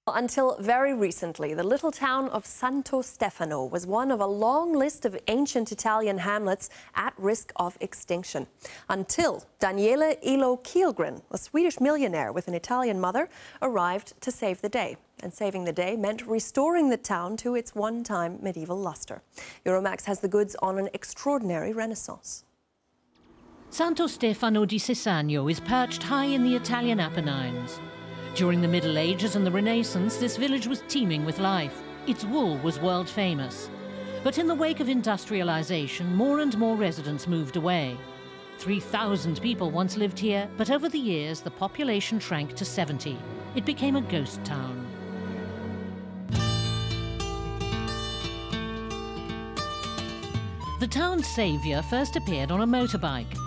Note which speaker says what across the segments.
Speaker 1: Until very recently, the little town of Santo Stefano was one of a long list of ancient Italian hamlets at risk of extinction. Until Daniele Ilo Kihlgren, a Swedish millionaire with an Italian mother, arrived to save the day. And saving the day meant restoring the town to its one-time medieval luster. Euromaxx has the goods on an extraordinary renaissance.
Speaker 2: Santo Stefano di Sessanio is perched high in the Italian Apennines. During the Middle Ages and the Renaissance, this village was teeming with life. Its wool was world famous. But in the wake of industrialization, more and more residents moved away. 3,000 people once lived here, but over the years, the population shrank to 70. It became a ghost town. The town's savior first appeared on a motorbike.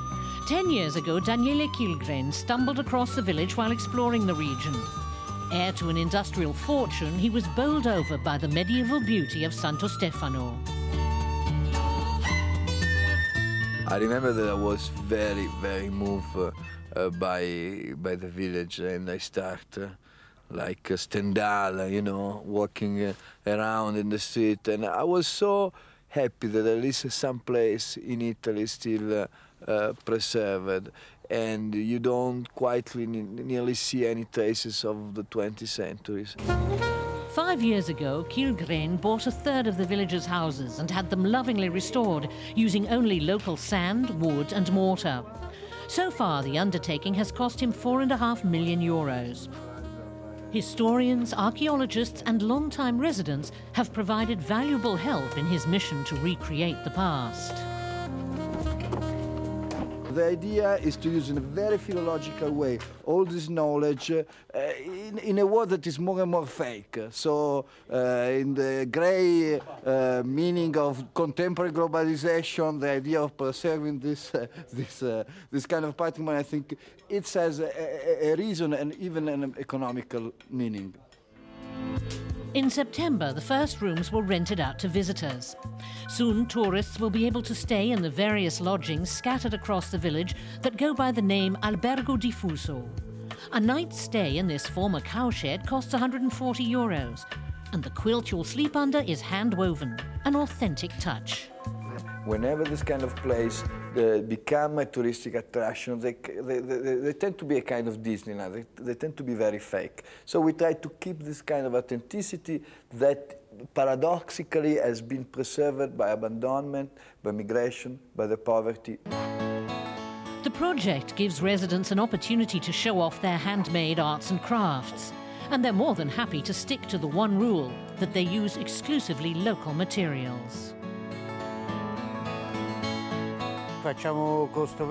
Speaker 2: 10 years ago, Daniele Kihlgren stumbled across the village while exploring the region. Heir to an industrial fortune, he was bowled over by the medieval beauty of Santo Stefano.
Speaker 3: I remember that I was very, very moved by the village, and I started like Stendhal, you know, walking around in the street, and I was so happy that at least some place in Italy still preserved, and you don't quite nearly see any traces of the 20th centuries.
Speaker 2: 5 years ago, Kihlgren bought a third of the village's houses and had them lovingly restored, using only local sand, wood and mortar. So far, the undertaking has cost him €4.5 million. Historians, archaeologists and long-time residents have provided valuable help in his mission to recreate the past.
Speaker 4: The idea is to use in a very philological way all this knowledge in a world that is more and more fake. So in the grey meaning of contemporary globalization, the idea of preserving this kind of patrimony, I think it has a reason and even an economical meaning.
Speaker 2: In September, the first rooms were rented out to visitors. Soon, tourists will be able to stay in the various lodgings scattered across the village that go by the name Albergo Diffuso. A night's stay in this former cowshed costs €140, and the quilt you'll sleep under is hand-woven, an authentic touch.
Speaker 3: Whenever this kind of place become a touristic attraction, they tend to be a kind of Disneyland. They tend to be very fake. So we try to keep this kind of authenticity that paradoxically has been preserved by abandonment, by migration, by the poverty.
Speaker 2: The project gives residents an opportunity to show off their handmade arts and crafts. And they're more than happy to stick to the one rule, that they use exclusively local materials.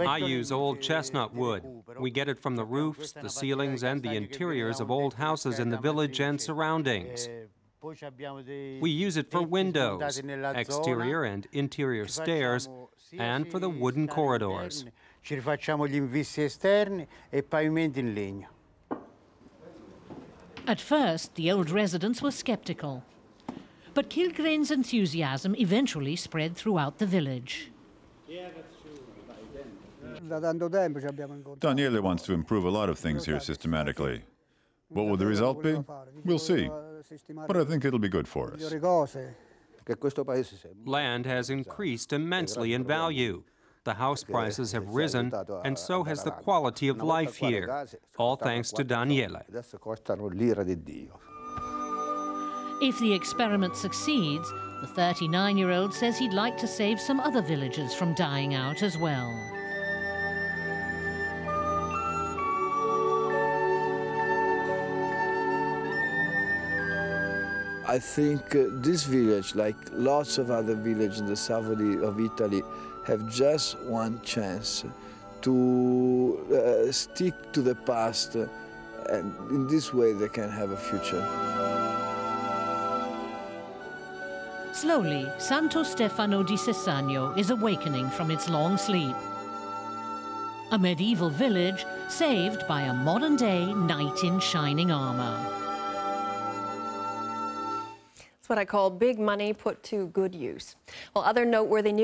Speaker 5: I use old chestnut wood. We get it from the roofs, the ceilings, and the interiors of old houses in the village and surroundings. We use it for windows, exterior and interior stairs, and for the wooden corridors.
Speaker 2: At first, the old residents were skeptical. But Kihlgren's enthusiasm eventually spread throughout the village.
Speaker 6: Daniele wants to improve a lot of things here systematically. What will the result be? We'll see. But I think it'll be good for us.
Speaker 5: Land has increased immensely in value. The house prices have risen, and so has the quality of life here, all thanks to Daniele.
Speaker 2: If the experiment succeeds, the 39-year-old says he'd like to save some other villages from dying out as well.
Speaker 3: I think this village, like lots of other villages in the south of Italy, have just one chance to stick to the past, and in this way they can have a future.
Speaker 2: Slowly, Santo Stefano di Sessanio is awakening from its long sleep. A medieval village saved by a modern-day knight in shining armor.
Speaker 1: It's what I call big money put to good use. Well, other noteworthy news.